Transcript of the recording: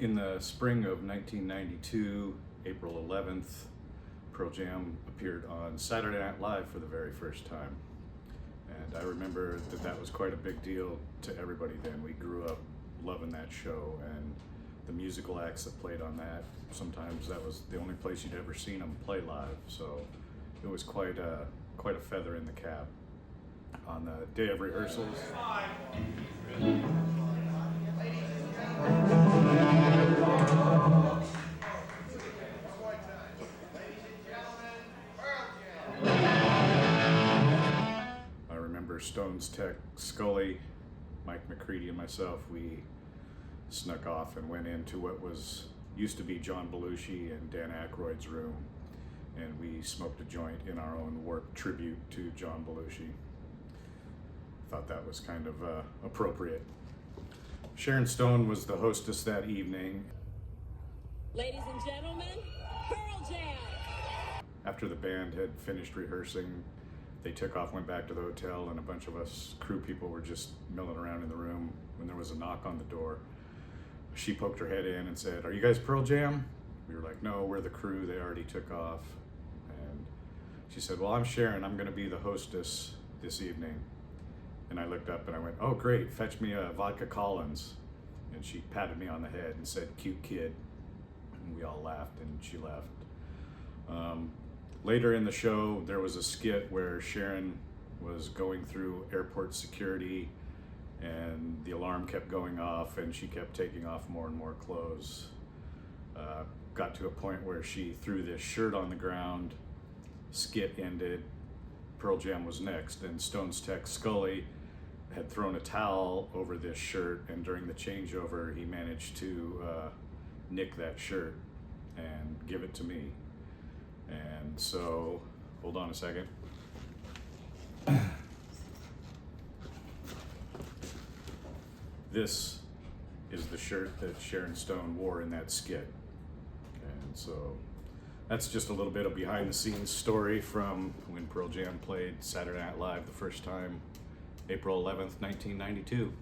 In the spring of 1992, April 11th, Pearl Jam appeared on Saturday Night Live for the very first time. And I remember that was quite a big deal to everybody then. We grew up loving that show, and the musical acts that played on that, sometimes that was the only place you'd ever seen them play live. So it was quite a feather in the cap. On the day of rehearsals, I remember Stone's tech Scully, Mike McCready, and myself, we snuck off and went into what used to be John Belushi and Dan Aykroyd's room, and we smoked a joint in our own Warped tribute to John Belushi. Thought that was kind of appropriate. Sharon Stone was the hostess that evening. Ladies and gentlemen, Pearl Jam! After the band had finished rehearsing, they took off, went back to the hotel, and a bunch of us crew people were just milling around in the room when there was a knock on the door. She poked her head in and said, "Are you guys Pearl Jam?" We were like, "No, we're the crew, they already took off." And she said, "Well, I'm Sharon, I'm gonna be the hostess this evening." And I looked up and I went, "Oh great, fetch me a vodka Collins." And she patted me on the head and said, "Cute kid." And we all laughed and she left. Later in the show, there was a skit where Sharon was going through airport security and the alarm kept going off and she kept taking off more and more clothes. Got to a point where she threw this shirt on the ground, skit ended, Pearl Jam was next, and Stone's tech Scully had thrown a towel over this shirt, and during the changeover he managed to nick that shirt and give it to me. And so, hold on a second. This is the shirt that Sharon Stone wore in that skit. And so that's just a little bit of behind the scenes story from when Pearl Jam played Saturday Night Live the first time, April 11th, 1992.